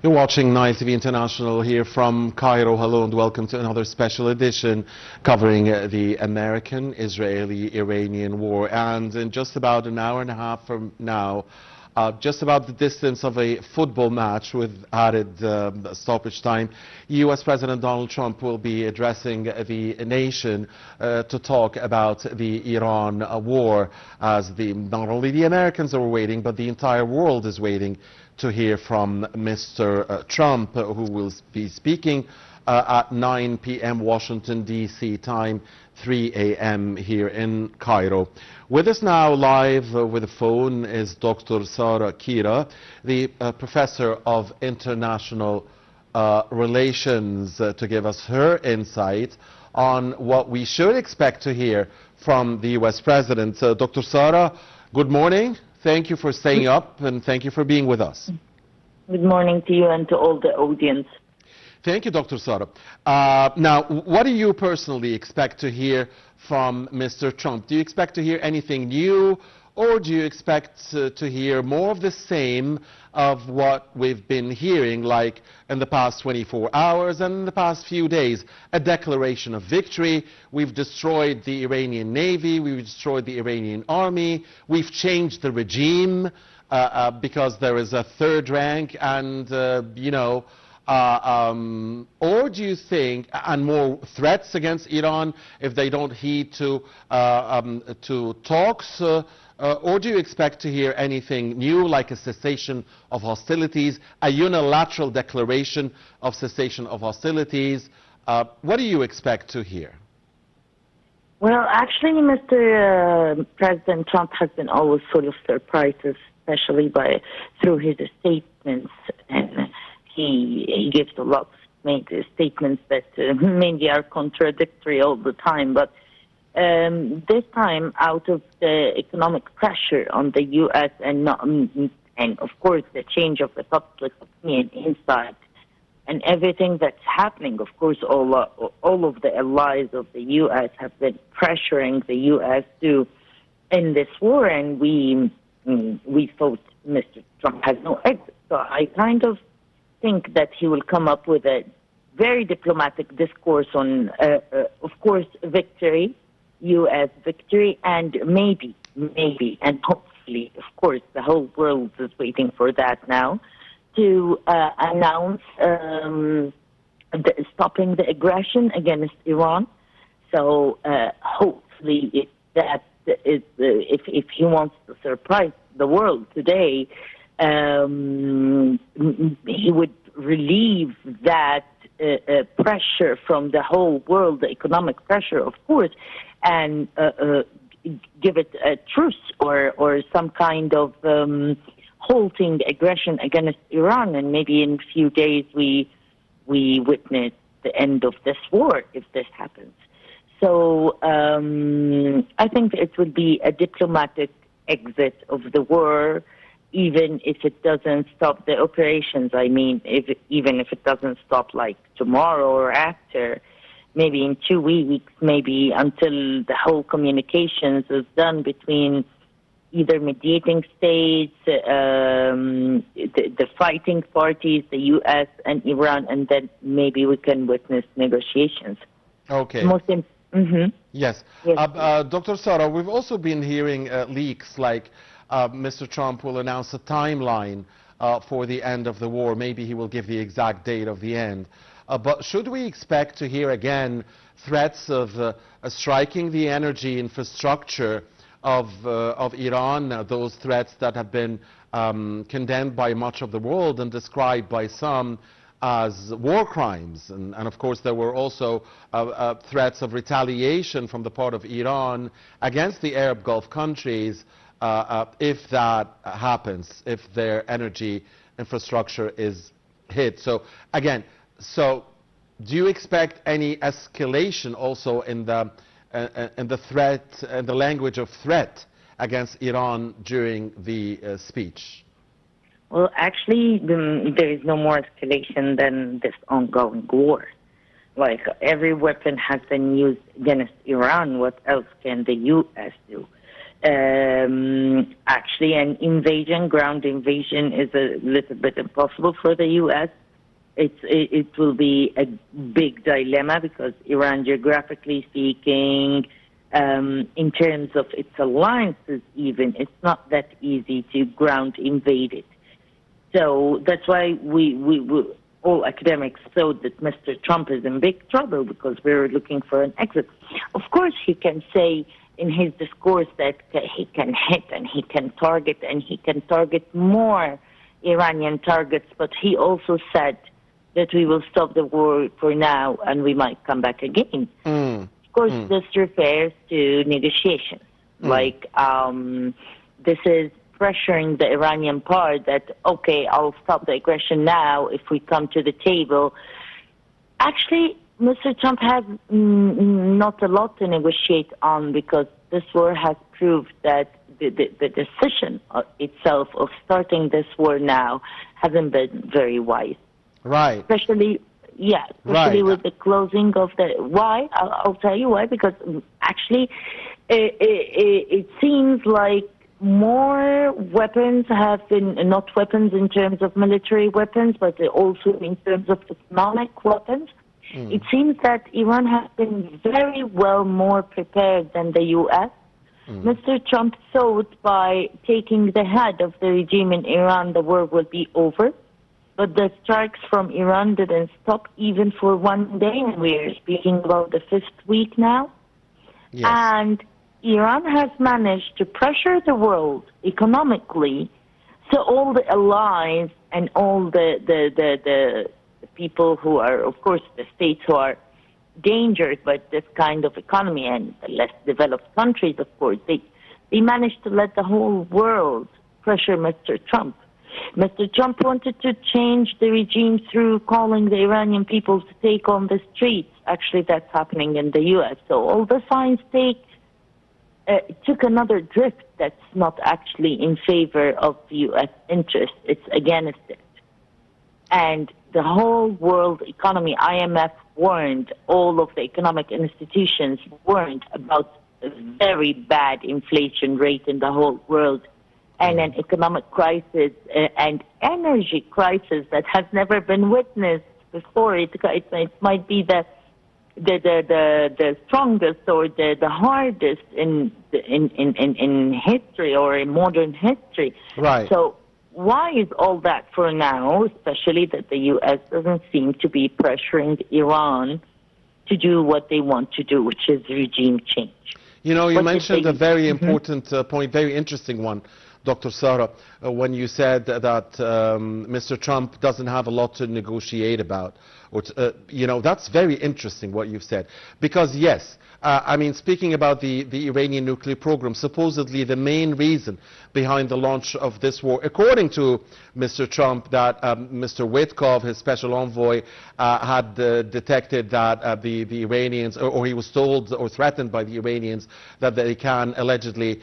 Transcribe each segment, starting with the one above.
You're watching Nile TV International here from Cairo. Hello and welcome to another special edition covering the American-Israeli-Iranian war. And in just about an hour and a half from now, just about the distance of a football match with added stoppage time, U.S. President Donald Trump will be addressing the nation to talk about the Iran war, as not only the Americans are waiting, but the entire world is waiting to hear from Mr. Trump, who will be speaking at 9 p.m. Washington, D.C. time, 3 a.m. here in Cairo. With us now live with the phone is Dr. Sara, the professor of international relations, to give us her insight on what we should expect to hear from the U.S. President. Dr. Sara, good morning. Thank you for staying up and thank you for being with us. Good morning to you and to all the audience. Thank you, Dr. Sara. Now, what do you personally expect to hear from Mr. Trump? Do you expect to hear anything new, or do you expect to hear more of the same of what we've been hearing, like in the past 24 hours and in the past few days? A declaration of victory. We've destroyed the Iranian Navy. We've destroyed the Iranian army. We've changed the regime because there is a third rank and, or do you think, and more threats against Iran if they don't heed to talks, or do you expect to hear anything new, like a cessation of hostilities, a unilateral declaration of cessation of hostilities? What do you expect to hear? Well, actually, Mr. President Trump has been always full of surprises, especially through his statements, and he gives a lot of statements that mainly are contradictory all the time. But this time, out of the economic pressure on the U.S. and of course the change of the public opinion inside and everything that's happening, of course, all of the allies of the U.S. have been pressuring the U.S. to end this war, and we thought Mr. Trump has no exit. So I kind of think that he will come up with a very diplomatic discourse on, of course, victory, U.S. victory, and maybe, and hopefully, of course, the whole world is waiting for that now, to announce stopping the aggression against Iran. So hopefully, if he wants to surprise the world today, he would relieve that pressure from the whole world, the economic pressure, of course, and give it a truce or some kind of halting aggression against Iran. And maybe in a few days we witness the end of this war if this happens. So I think it would be a diplomatic exit of the war, even if it doesn't stop the operations. I mean, even if it doesn't stop like tomorrow or after, maybe in 2 weeks, maybe until the whole communications is done between either mediating states, the fighting parties, the U.S. and Iran, and then maybe we can witness negotiations. Okay. Yes. Dr. Sara, we've also been hearing leaks like Mr. Trump will announce a timeline for the end of the war. Maybe he will give the exact date of the end. But should we expect to hear again threats of striking the energy infrastructure of Iran, those threats that have been condemned by much of the world and described by some as war crimes? And of course there were also threats of retaliation from the part of Iran against the Arab Gulf countries if that happens, if their energy infrastructure is hit. So again, do you expect any escalation also in the threat and the language of threat against Iran during the speech? Well, actually, there is no more escalation than this ongoing war. Like, every weapon has been used against Iran. What else can the U.S. do? Actually, an invasion, ground invasion, is a little bit impossible for the U.S. It will be a big dilemma because Iran, geographically speaking, in terms of its alliances even, it's not that easy to ground invade it. So that's why we all academics thought that Mr. Trump is in big trouble because we're looking for an exit. Of course, he can say in his discourse that he can hit and he can target more Iranian targets, but he also said that we will stop the war for now and we might come back again. Of course, this refers to negotiations. Like, this is pressuring the Iranian part that, okay, I'll stop the aggression now if we come to the table. Actually, Mr. Trump has not a lot to negotiate on because this war has proved that the decision itself of starting this war now hasn't been very wise. Right. Especially with the closing of the... Why? I'll tell you why. Because actually, it seems like more weapons have been, not weapons in terms of military weapons, but also in terms of economic weapons. It seems that Iran has been very well more prepared than the U.S. Mr. Trump thought by taking the head of the regime in Iran, the war will be over. But the strikes from Iran didn't stop even for one day, and we're speaking about the 5th week now. Yes. And Iran has managed to pressure the world economically, so all the allies and all the people who are, of course, the states who are endangered by this kind of economy, and the less developed countries, of course, they managed to let the whole world pressure Mr. Trump. Mr. Trump wanted to change the regime through calling the Iranian people to take on the streets. Actually, that's happening in the U.S. So all the signs took another drift that's not actually in favor of the U.S. interest. It's against it. And the whole world economy, IMF warned, all of the economic institutions warned about a very bad inflation rate in the whole world and an economic crisis and energy crisis that has never been witnessed before. It might be the strongest or the hardest in history or in modern history. Right. So why is all that for now, especially that the U.S. doesn't seem to be pressuring Iran to do what they want to do, which is regime change? You know, you mentioned a very important point, very interesting one, Dr. Sara, when you said that Mr. Trump doesn't have a lot to negotiate about. Or you know, that's very interesting what you've said. Because, yes, I mean, speaking about the Iranian nuclear program, supposedly the main reason behind the launch of this war, according to Mr. Trump, that Mr. Witkoff, his special envoy, had detected that the Iranians, or he was told or threatened by the Iranians that they can allegedly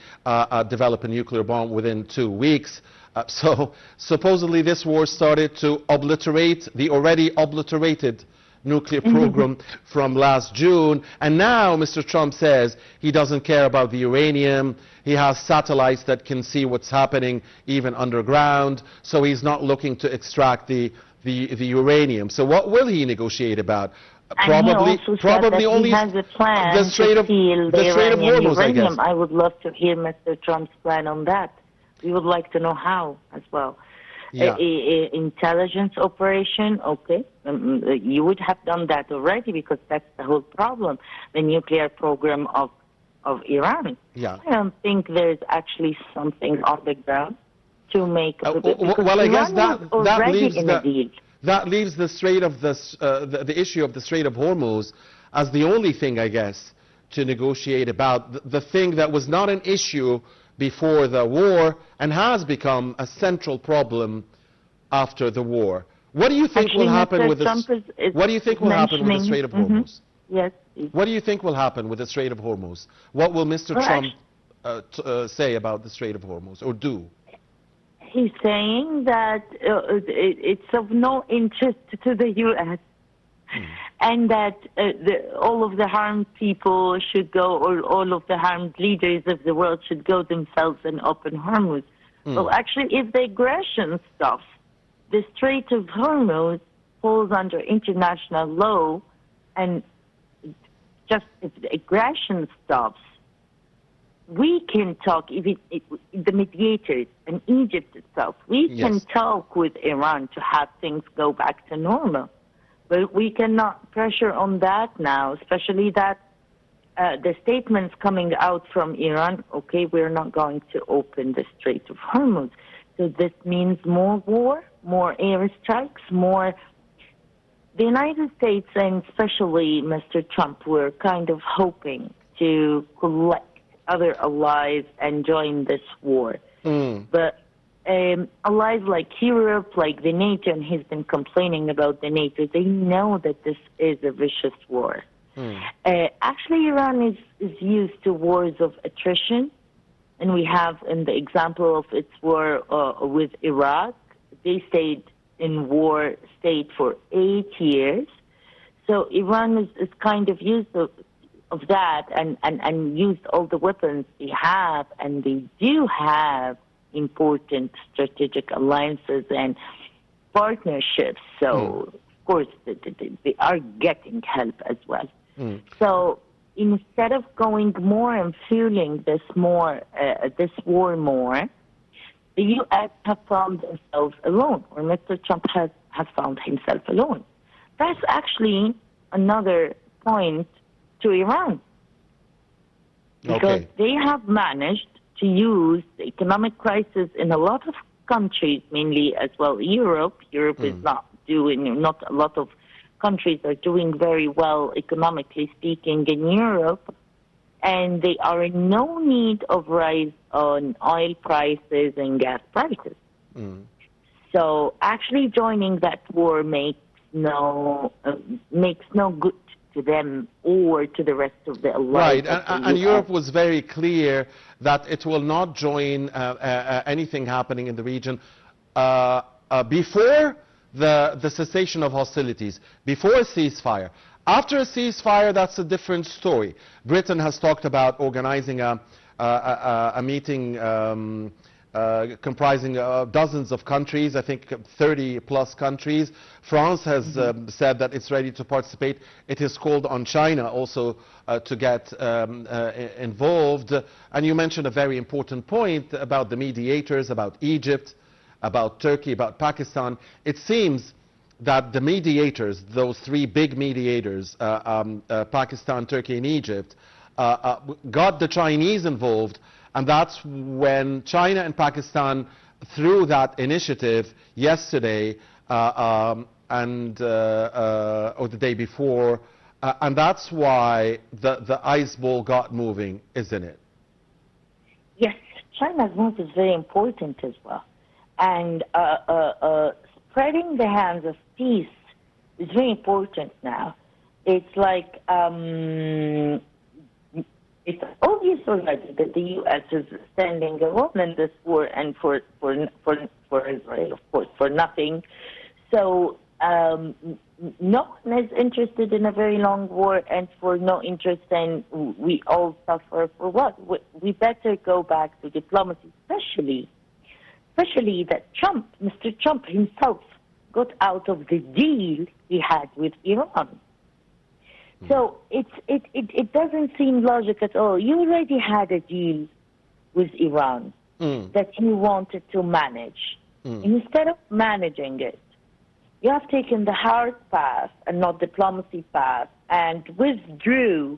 develop a nuclear bomb within 2 weeks. So supposedly this war started to obliterate the already obliterated nuclear program from last June, and now Mr. Trump says he doesn't care about the uranium. He has satellites that can see what's happening even underground, so he's not looking to extract the uranium. So what will he negotiate about? Probably only he has a plan the Strait of Hormuz, I guess. I would love to hear Mr. Trump's plan on that. We would like to know how as well. Yeah. Intelligence operation, okay. You would have done that already because that's the whole problem, the nuclear program of Iran. Yeah. I don't think there's actually something on the ground to make well, I guess that leaves the Strait of the issue of the Strait of Hormuz as the only thing, I guess, to negotiate about. The thing that was not an issue before the war and has become a central problem after the war. What do you think will happen with this? What do you think will happen with the Strait of Hormuz? Yes. What do you think will happen with the Strait of Hormuz? What will Mr. Trump say about the Strait of Hormuz, or do? He's saying that it's of no interest to the U.S. and that all of the harmed people should go, or all of the harmed leaders of the world should go themselves and open Hormuz. Well, actually, if the aggression stops, the Strait of Hormuz falls under international law, and just if the aggression stops, we can talk, the mediators and Egypt itself, we can talk with Iran to have things go back to normal. But we cannot pressure on that now, especially that the statements coming out from Iran, okay, we're not going to open the Strait of Hormuz. So this means more war, more airstrikes, more... The United States, and especially Mr. Trump, were kind of hoping to collect other allies and join this war. But allies like Europe, like the NATO, and he's been complaining about the NATO, they know that this is a vicious war. Actually, Iran is used to wars of attrition, and we have in the example of its war with Iraq, they stayed in war state for 8 years. So Iran is kind of used of that and used all the weapons they have, and they do have important strategic alliances and partnerships. So, of course, they are getting help as well. So instead of going more and fueling this war more, the U.S. have found themselves alone, or Mr. Trump has found himself alone. That's actually another point to Iran, because they have managed to use the economic crisis in a lot of countries, mainly as well Europe. Europe is not a lot of countries are doing very well economically speaking in Europe, and they are in no need of rise on oil prices and gas prices. So actually joining that war makes no good to them or to the rest of the alliance. Right, and Europe was very clear that it will not join anything happening in the region before the cessation of hostilities, before a ceasefire. After a ceasefire, that's a different story. Britain has talked about organizing a meeting comprising dozens of countries, I think 30-plus countries. France has said that it's ready to participate. It has called on China also to get involved. And you mentioned a very important point about the mediators, about Egypt, about Turkey, about Pakistan. It seems that the mediators, those three big mediators, Pakistan, Turkey, and Egypt, got the Chinese involved, and that's when China and Pakistan, through that initiative yesterday or the day before, and that's why the ice ball got moving, isn't it? Yes, China's move is very important as well. And spreading the hands of peace is very important now. It's like it's obvious already that the U.S. is standing alone in this war, and for Israel, of course, for nothing. So no one is interested in a very long war, and for no interest in we all suffer for what? We better go back to diplomacy, especially that Mr. Trump himself got out of the deal he had with Iran. So it doesn't seem logical at all. You already had a deal with Iran that you wanted to manage. Instead of managing it, you have taken the hard path and not diplomacy path, and withdrew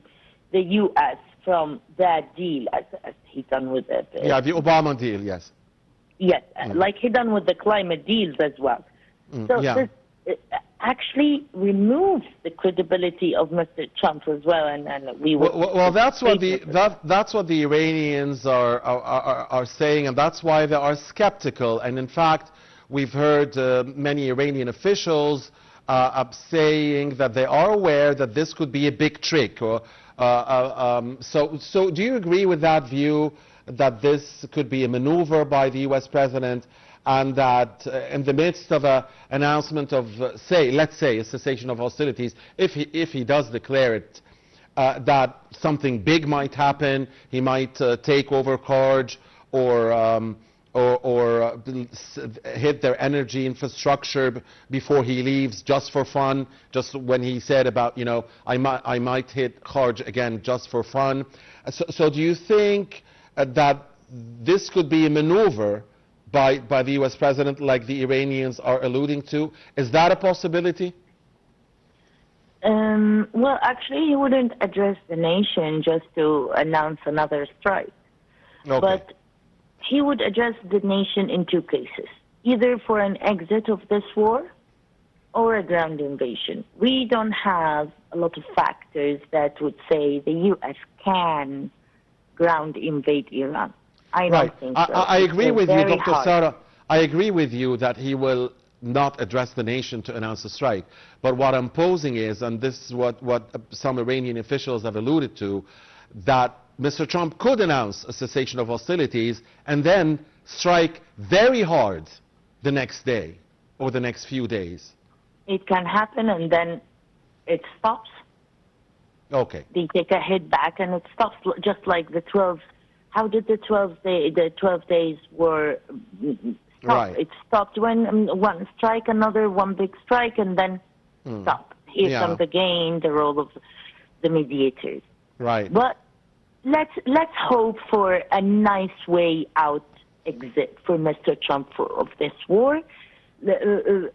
the U.S. from that deal, as he done with it. Yeah, the Obama deal, yes. Yes, like he done with the climate deals as well. So this actually removes the credibility of Mr. Trump as well, and we will. Well, that's what the Iranians are saying, and that's why they are skeptical. And in fact, we've heard many Iranian officials saying that they are aware that this could be a big trick. So do you agree with that view, that this could be a maneuver by the U.S. president and that in the midst of an announcement of, let's say, a cessation of hostilities, if he does declare it, that something big might happen. He might take over Karj or hit their energy infrastructure before he leaves, just for fun. Just when he said about, you know, I might hit Karj again just for fun. So do you think that this could be a maneuver by the U.S. president, like the Iranians are alluding to? Is that a possibility? Well, actually, he wouldn't address the nation just to announce another strike. Okay. But he would address the nation in two cases, either for an exit of this war or a ground invasion. We don't have a lot of factors that would say the U.S. can ground invade Iran. I don't think so. I agree with you, Dr. Hard. Sara. I agree with you that he will not address the nation to announce a strike. But what I'm posing is, and this is what some Iranian officials have alluded to, that Mr. Trump could announce a cessation of hostilities and then strike very hard the next day or the next few days. It can happen and then it stops. Okay. They take a hit back and it stops, just like the 12. How did the 12 days were stopped? Right. It stopped when one strike, another one big strike, and then stop. Here comes again the role of the mediators. Right. But let's hope for a nice way out exit for Mr. Trump of this war.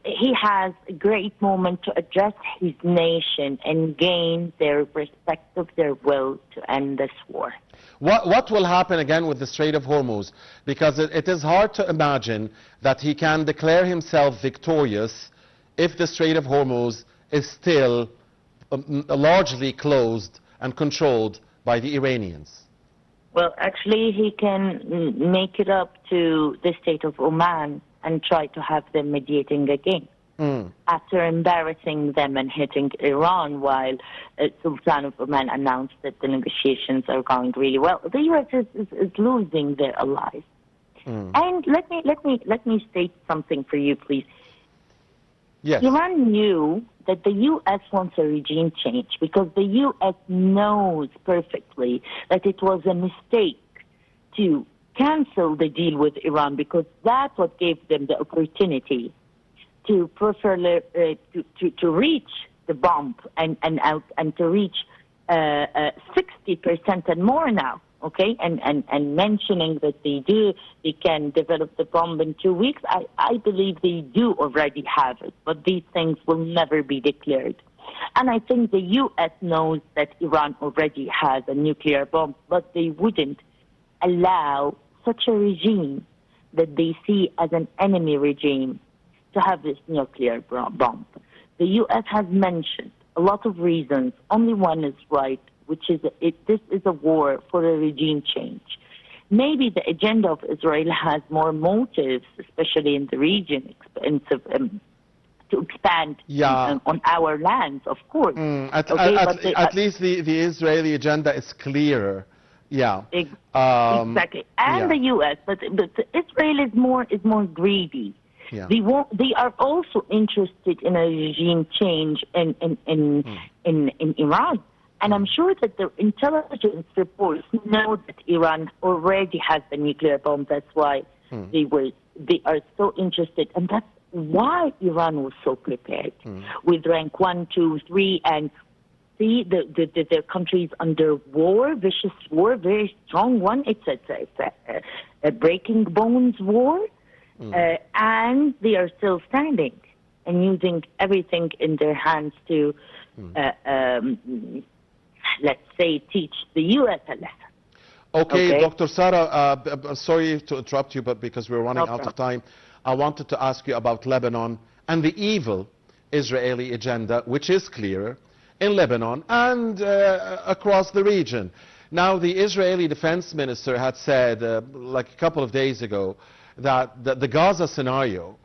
He has a great moment to address his nation and gain their respect of their will to end this war. What will happen again with the Strait of Hormuz? Because it is hard to imagine that he can declare himself victorious if the Strait of Hormuz is still largely closed and controlled by the Iranians. Well, actually, he can make it up to the state of Oman and try to have them mediating again. After embarrassing them and hitting Iran, while Sultan of Oman announced that the negotiations are going really well, the U.S. is losing their allies. And let me state something for you, please. Yes. Iran knew that the U.S. wants a regime change because the U.S. knows perfectly that it was a mistake to cancel the deal with Iran, because that's what gave them the opportunity to to reach the bomb and to reach 60% and more now. Okay, and mentioning that they can develop the bomb in 2 weeks, I believe they do already have it, but these things will never be declared. And I think the U.S. knows that Iran already has a nuclear bomb, but they wouldn't allow such a regime that they see as an enemy regime to have this nuclear bomb. The U.S. has mentioned a lot of reasons. Only one is right, which is this is a war for a regime change. Maybe the agenda of Israel has more motives, especially in the region, to expand on our lands, of course. At least the Israeli agenda is clearer. Yeah. Exactly. And the U.S., but Israel is more greedy. Yeah. They are also interested in a regime change in Iran. And I'm sure that the intelligence reports know that Iran already has the nuclear bomb. That's why they are so interested. And that's why Iran was so prepared with rank 1, 2, 3, and see the countries under war, vicious war, very strong one. It's a breaking bones war. And they are still standing and using everything in their hands to, let's say, teach the U.S. a lesson. Okay, Dr. Sara, sorry to interrupt you, but because we're running out of time, I wanted to ask you about Lebanon and the evil Israeli agenda, which is clearer in Lebanon and across the region. Now, the Israeli defense minister had said, like a couple of days ago, that the Gaza scenario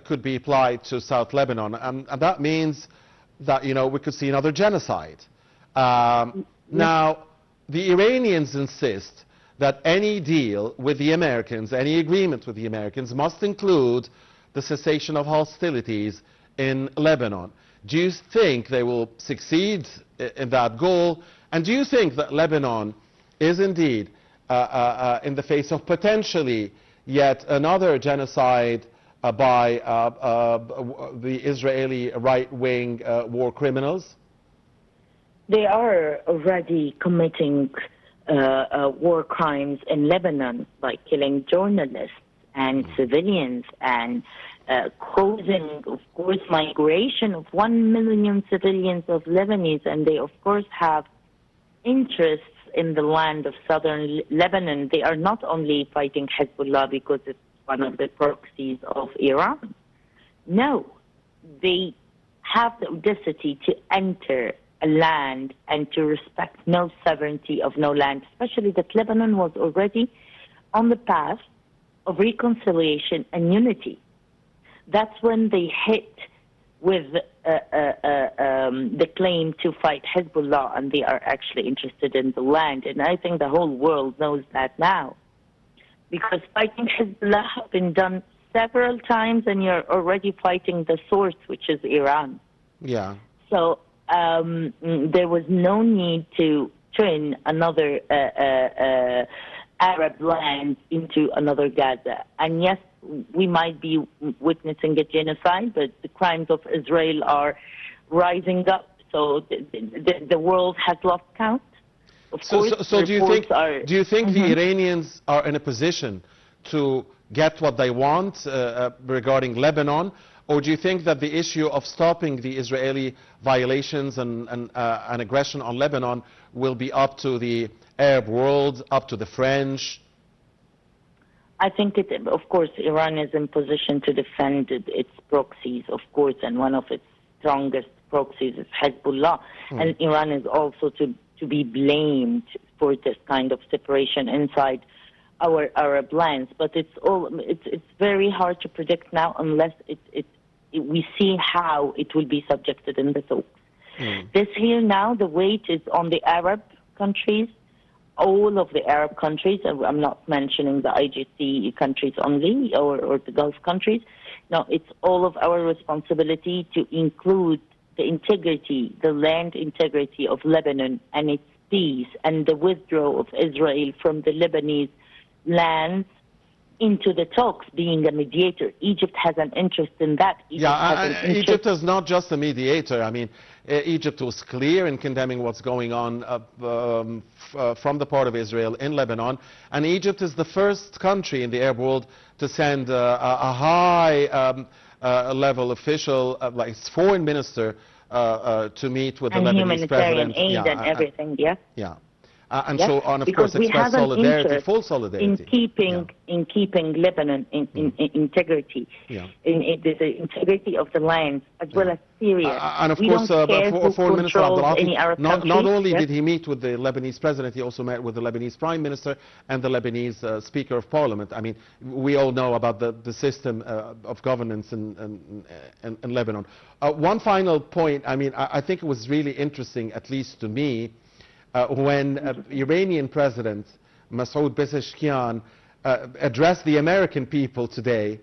could be applied to South Lebanon, and that means that, you know, we could see another genocide. Now, the Iranians insist that any deal with the Americans, any agreement with the Americans, must include the cessation of hostilities in Lebanon. Do you think they will succeed in that goal? And do you think that Lebanon is indeed in the face of potentially yet another genocide by the Israeli right-wing war criminals? They are already committing war crimes in Lebanon by killing journalists and civilians and causing, of course, migration of 1 million civilians of Lebanese. And they, of course, have interests in the land of southern Lebanon. They are not only fighting Hezbollah because it's one of the proxies of Iran. No, they have the audacity to enter a land and to respect no sovereignty of no land, especially that Lebanon was already on the path of reconciliation and unity. That's when they hit with the claim to fight Hezbollah, and they are actually interested in the land. And I think the whole world knows that now, because fighting Hezbollah has been done several times, and you're already fighting the source, which is Iran. Yeah. So there was no need to turn another Arab land into another Gaza. And yes, we might be witnessing a genocide, but the crimes of Israel are rising up. So the world has lost count. So do you think the Iranians are in a position to get what they want regarding Lebanon? Or do you think that the issue of stopping the Israeli violations and aggression on Lebanon will be up to the Arab world, up to the French? I think, of course, Iran is in position to defend its proxies, of course, and one of its strongest proxies is Hezbollah. And Iran is also to be blamed for this kind of separation inside our Arab lands. But it's very hard to predict now unless we see how it will be subjected in the talks. This here now, the weight is on the Arab countries, all of the Arab countries. I'm not mentioning the IGC countries only or the Gulf countries. No, it's all of our responsibility to include the integrity, the land integrity of Lebanon and its peace, and the withdrawal of Israel from the Lebanese lands into the talks, being a mediator. Egypt has an interest in that. Egypt is not just a mediator. I mean, Egypt was clear in condemning what's going on from the part of Israel in Lebanon, and Egypt is the first country in the Arab world to send a high level official, like its foreign minister, to meet with the Lebanese president. And humanitarian aid and everything, Yeah. And of course, express solidarity, full solidarity. In keeping Lebanon in integrity, in the integrity of the land, as well as Syria. And of course, Foreign Minister Abdulatif, not only did he meet with the Lebanese president, he also met with the Lebanese prime minister and the Lebanese speaker of parliament. I mean, we all know about the system of governance in Lebanon. One final point, I mean, I think it was really interesting, at least to me, when Iranian President Masoud Pezeshkian addressed the American people today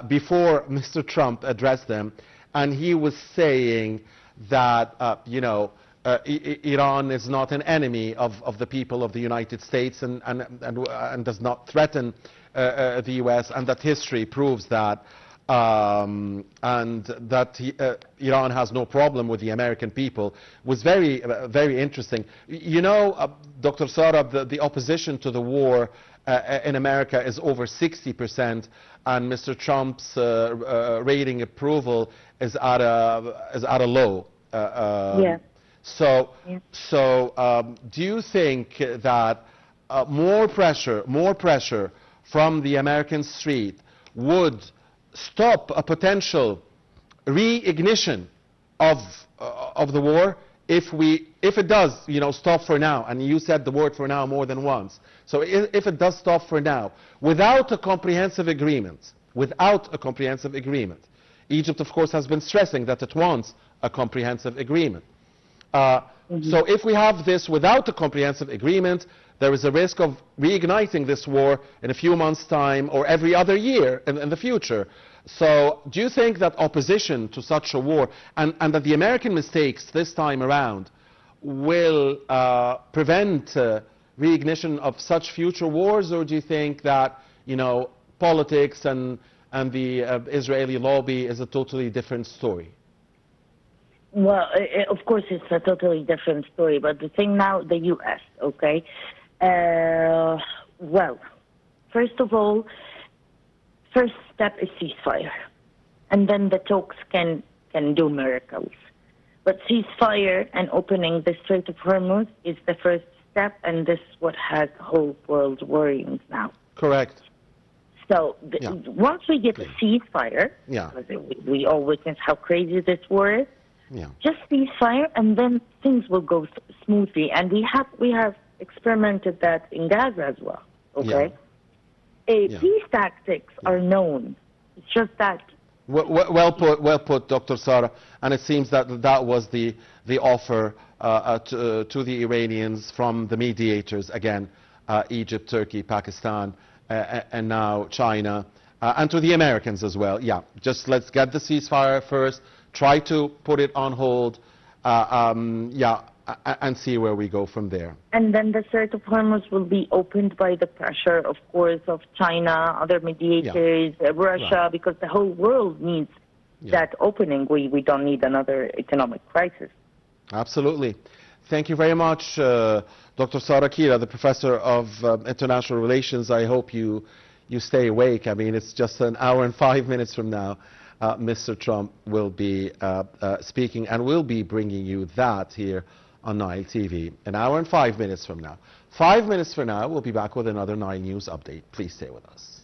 before Mr. Trump addressed them, and he was saying that, Iran is not an enemy of the people of the United States and does not threaten the U.S., and that history proves that. And that Iran has no problem with the American people, was very, very interesting. You know, Dr. Sara, the opposition to the war in America is over 60%, and Mr. Trump's rating approval is at a low. So do you think that more pressure from the American street would stop a potential reignition of the war if it does, stop for now? And you said the word "for now" more than once. So if it does stop for now, without a comprehensive agreement, Egypt, of course, has been stressing that it wants a comprehensive agreement. So if we have this without a comprehensive agreement, there is a risk of reigniting this war in a few months' time or every other year in the future. So do you think that opposition to such a war and that the American mistakes this time around will prevent reignition of such future wars, or do you think that, you know, politics and the Israeli lobby is a totally different story? Well, of course, it's a totally different story. But the thing now, the U.S., okay? Well, first of all, first step is ceasefire. And then the talks can do miracles. But ceasefire and opening the Strait of Hormuz is the first step, and this is what has the whole world worrying now. Correct. So once we get a ceasefire, because we all witness how crazy this war is, just ceasefire, and then things will go smoothly. And we have experimented that in Gaza as well. Okay, peace tactics are known. It's just that. Well put, Dr. Sara. And it seems that that was the offer to the Iranians from the mediators again, Egypt, Turkey, Pakistan, and now China, and to the Americans as well. Yeah, just let's get the ceasefire first. Try to put it on hold, and see where we go from there. And then the Strait of Hormuz will be opened by the pressure, of course, of China, other mediators, Russia, because the whole world needs that opening. We don't need another economic crisis. Absolutely. Thank you very much, Dr. Sara Kira, the Professor of International Relations. I hope you stay awake. I mean, it's just an hour and 5 minutes from now. Mr. Trump will be speaking, and will be bringing you that here on Nile TV. An hour and 5 minutes from now. 5 minutes from now, we'll be back with another Nile News update. Please stay with us.